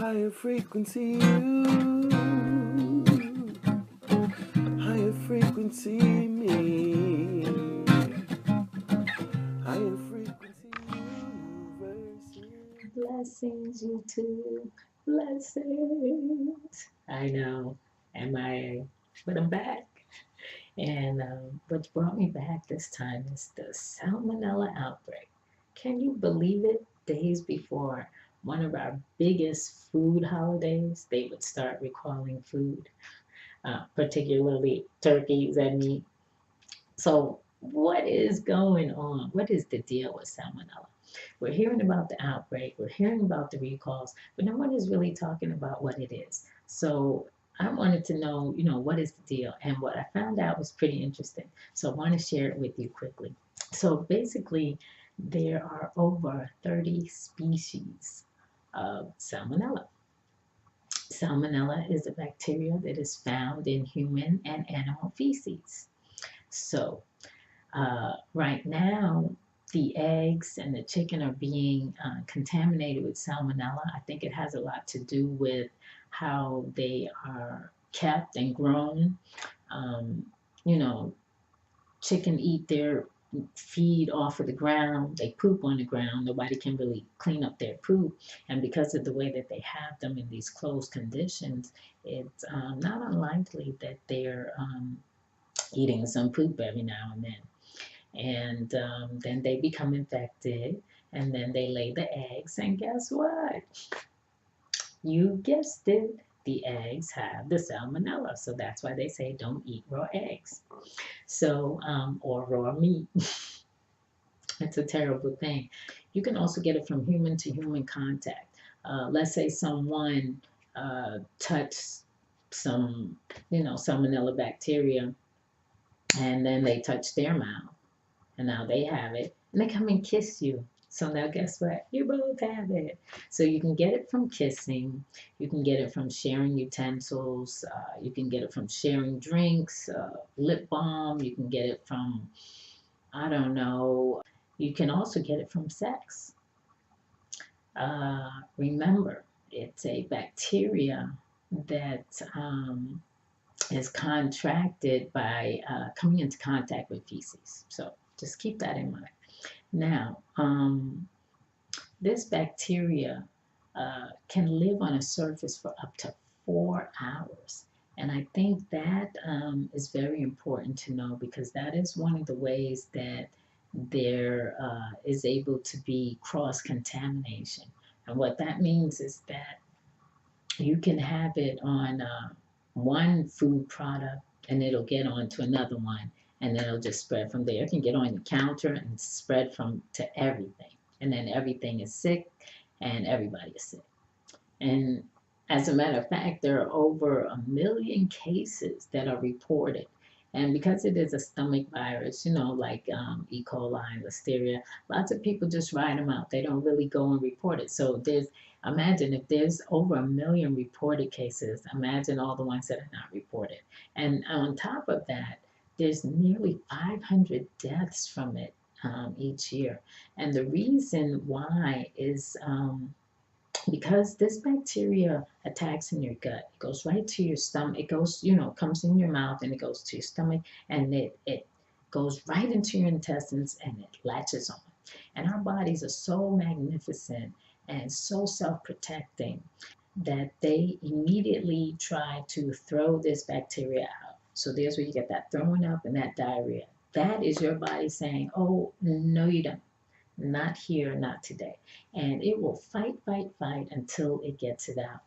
Higher frequency you, higher frequency me, higher frequency universe. Blessings, YouTube. Blessings. I know. Am I? But I'm back. And what brought me back this time is the salmonella outbreak. Can you believe it? Days before one of our biggest food holidays, they would start recalling food, particularly turkeys and meat. So, what is going on? What is the deal with salmonella? We're hearing about the outbreak, we're hearing about the recalls, but no one is really talking about what it is. So, I wanted to know, what is the deal? And what I found out was pretty interesting. So, I want to share it with you quickly. So, basically, there are over 30 species of salmonella. Salmonella is a bacteria that is found in human and animal feces. So, right now, the eggs and the chicken are being contaminated with salmonella. I think it has a lot to do with how they are kept and grown. Um, you know, chicken eat their feed off of the ground. They poop on the ground. Nobody can really clean up their poop. And because of the way that they have them in these closed conditions, it's not unlikely that they're eating some poop every now and then. And then they become infected, and then they lay the eggs. And guess what? You guessed it. The eggs have the salmonella. So that's why they say don't eat raw eggs. So, or raw meat. It's a terrible thing. You can also get it from human to human contact. Let's say someone touched some, salmonella bacteria, and then they touch their mouth, and now they have it, and they come and kiss you. So now guess what? You both have it. So you can get it from kissing, you can get it from sharing utensils, you can get it from sharing drinks, lip balm, you can get it from, I don't know, you can also get it from sex. Remember, it's a bacteria that is contracted by coming into contact with feces. So just keep that in mind. Now, this bacteria can live on a surface for up to 4 hours. And I think that is very important to know, because that is one of the ways that there is able to be cross contamination. And what that means is that you can have it on one food product, and it'll get on to another one, and then it'll just spread from there. It can get on your counter and spread from to everything, and then everything is sick and everybody is sick. And as a matter of fact, there are over 1 million cases that are reported. And because it is a stomach virus, like E.Coli and Listeria, lots of people just write them out. They don't really go and report it. So imagine if there's over 1 million reported cases, imagine all the ones that are not reported. And on top of that, there's nearly 500 deaths from it each year. And the reason why is because this bacteria attacks in your gut. It goes right to your stomach. It goes, comes in your mouth, and it goes to your stomach, and it goes right into your intestines, and it latches on. And our bodies are so magnificent and so self-protecting that they immediately try to throw this bacteria out. So there's where you get that throwing up and that diarrhea. That is your body saying, oh, no, you don't. Not here, not today. And it will fight, fight, fight until it gets it out.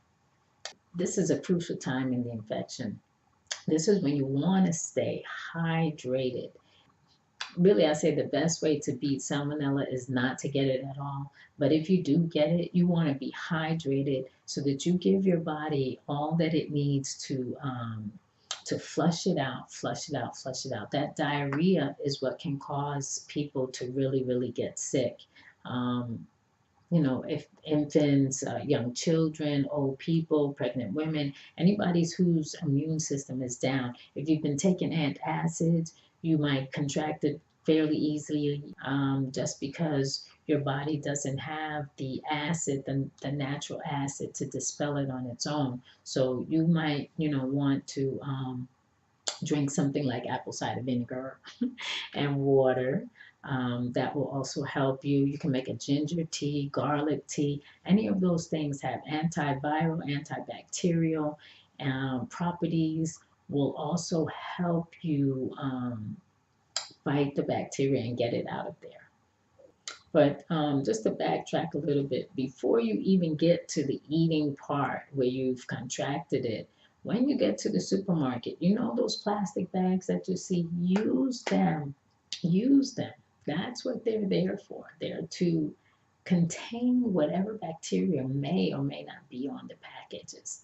This is a crucial time in the infection. This is when you want to stay hydrated. Really, I say the best way to beat salmonella is not to get it at all. But if you do get it, you want to be hydrated so that you give your body all that it needs to flush it out, flush it out, flush it out. That diarrhea is what can cause people to really, really get sick. Um, if infants, young children, old people, pregnant women, anybody whose immune system is down. If you've been taking antacids, you might contract it fairly easily, just because your body doesn't have the acid, the natural acid to dispel it on its own. So you might, want to drink something like apple cider vinegar and water. That will also help you. You can make a ginger tea, garlic tea. Any of those things have antiviral, antibacterial properties, will also help you fight the bacteria and get it out of there. But just to backtrack a little bit, before you even get to the eating part where you've contracted it, when you get to the supermarket, those plastic bags that you see, use them. Use them. That's what they're there for. They're to contain whatever bacteria may or may not be on the packages.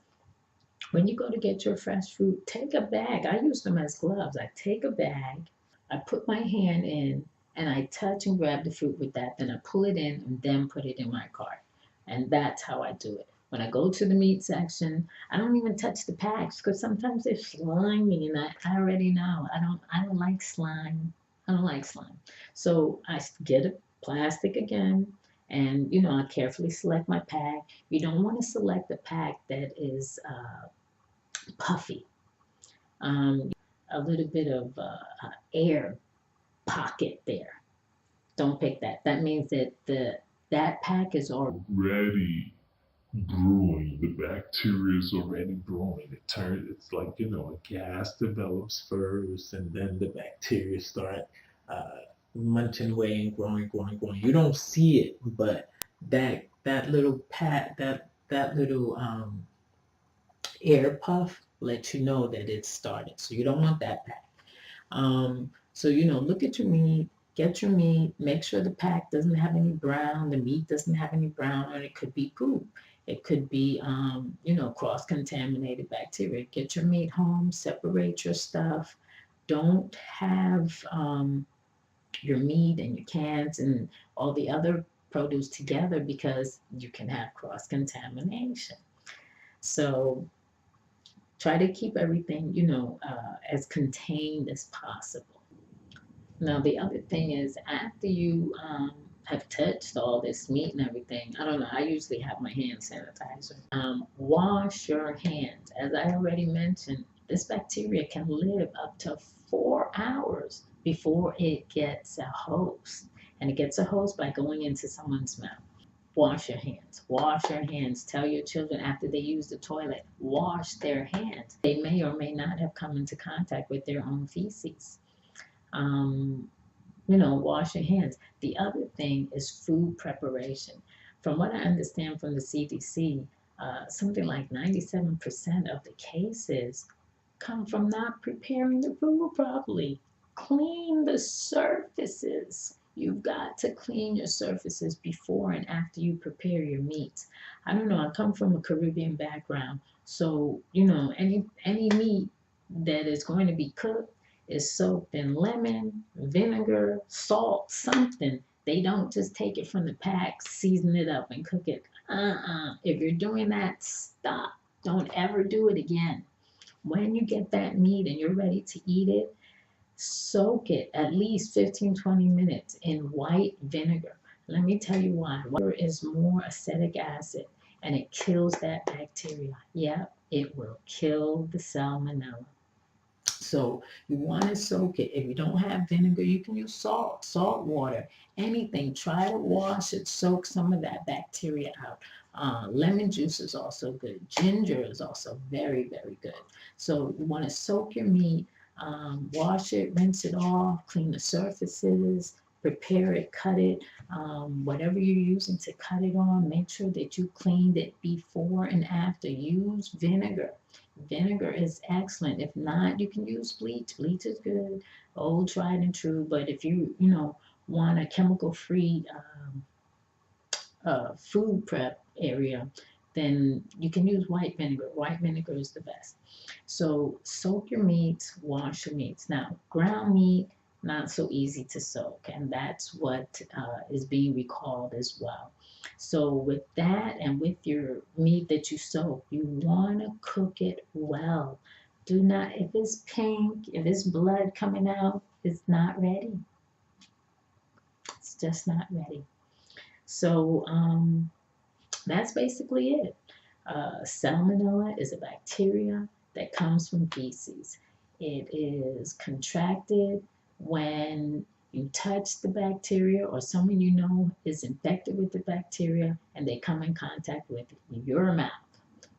When you go to get your fresh fruit, take a bag. I use them as gloves. I take a bag, I put my hand in, and I touch and grab the fruit with that. Then I pull it in and then put it in my cart. And that's how I do it. When I go to the meat section, I don't even touch the packs because sometimes they're slimy, and I already know I don't like slime. I don't like slime. So I get a plastic again, and I carefully select my pack. You don't want to select a pack that is puffy. A little bit of air pocket there. Don't pick that. That means that that pack is already brewing. The bacteria is already brewing. It's like, a gas develops first, and then the bacteria start munching away and growing, growing, growing. You don't see it, but that little that little air puff lets you know that it's started. So you don't want that pack. So look at your meat, get your meat, make sure the pack doesn't have any brown, the meat doesn't have any brown on it. It could be poop. It could be, cross-contaminated bacteria. Get your meat home, separate your stuff. Don't have your meat and your cans and all the other produce together because you can have cross-contamination. So try to keep everything, as contained as possible. Now, the other thing is after you have touched all this meat and everything, I don't know, I usually have my hand sanitizer. Wash your hands. As I already mentioned, this bacteria can live up to 4 hours before it gets a host. And it gets a host by going into someone's mouth. Wash your hands. Wash your hands. Tell your children after they use the toilet, wash their hands. They may or may not have come into contact with their own feces. Wash your hands. The other thing is food preparation. From what I understand from the CDC, something like 97% of the cases come from not preparing the food properly. Clean the surfaces. You've got to clean your surfaces before and after you prepare your meats. I don't know, I come from a Caribbean background, so any meat that is going to be cooked is soaked in lemon, vinegar, salt, something. They don't just take it from the pack, season it up, and cook it. If you're doing that, stop. Don't ever do it again. When you get that meat and you're ready to eat it, soak it at least 15-20 minutes in white vinegar. Let me tell you why. Water is more acetic acid and it kills that bacteria. Yep, it will kill the salmonella. So you want to soak it. If you don't have vinegar, you can use salt water, anything. Try to wash it, soak some of that bacteria out. Lemon juice is also good. Ginger is also very, very good. So you want to soak your meat, wash it, rinse it off, clean the surfaces, prepare it, cut it. Whatever you're using to cut it on, make sure that you cleaned it before and after. Use vinegar. Vinegar is excellent. If not, you can use bleach. Bleach is good, old tried and true. But if you want a chemical-free food prep area, then you can use white vinegar. White vinegar is the best. So soak your meats, wash your meats. Now, ground meat, not so easy to soak, and that's what is being recalled as well. So with that and with your meat that you soak, you want to cook it well. Do not, if it's pink, if it's blood coming out, it's not ready. just not ready. So that's basically it. Salmonella is a bacteria that comes from feces. It is contracted when you touch the bacteria or someone you know is infected with the bacteria and they come in contact with your mouth.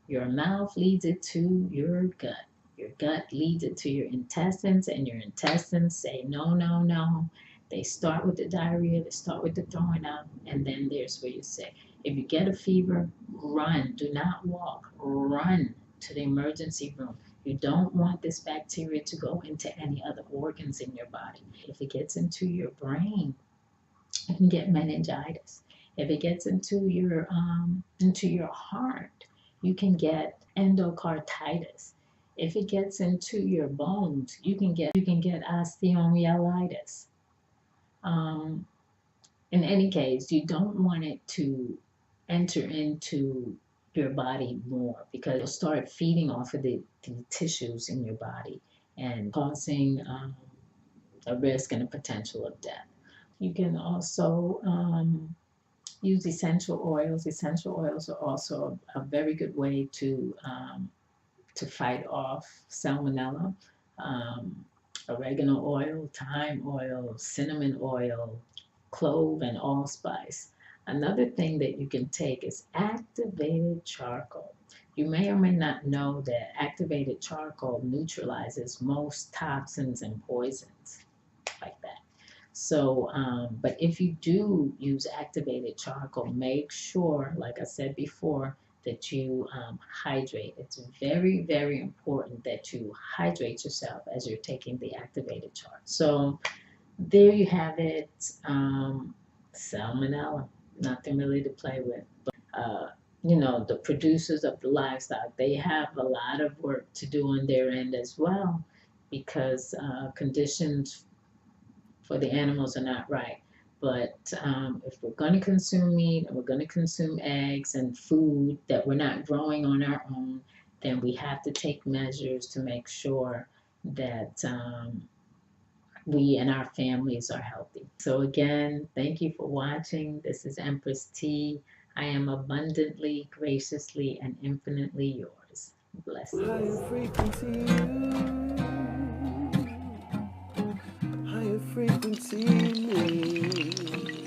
Your mouth leads it to your gut. Your gut leads it to your intestines, and your intestines say, no, no, no. They start with the diarrhea, they start with the throwing up, and then there's where you're sick. If you get a fever, run. Do not walk. Run to the emergency room. You don't want this bacteria to go into any other organs in your body. If it gets into your brain, you can get meningitis. If it gets into your heart, you can get endocarditis. If it gets into your bones, you can get osteomyelitis. Um, in any case, you don't want it to enter into your body more because it'll start feeding off of the tissues in your body and causing a risk and a potential of death. You can also use essential oils. Essential oils are also a very good way to fight off salmonella. Um, Oregano oil, thyme oil, cinnamon oil, clove, and allspice. Another thing that you can take is activated charcoal. You may or may not know that activated charcoal neutralizes most toxins and poisons like that. So, but if you do use activated charcoal, make sure, like I said before, that you hydrate. It's very, very important that you hydrate yourself as you're taking the activated charcoal. So there you have it. Salmonella, nothing really to play with. The producers of the livestock, they have a lot of work to do on their end as well because conditions for the animals are not right. But if we're going to consume meat and we're going to consume eggs and food that we're not growing on our own, then we have to take measures to make sure that we and our families are healthy. So again, thank you for watching. This is EmpressTee. I am abundantly, graciously, and infinitely yours. Higher Blessings. frequency you. Higher frequency me.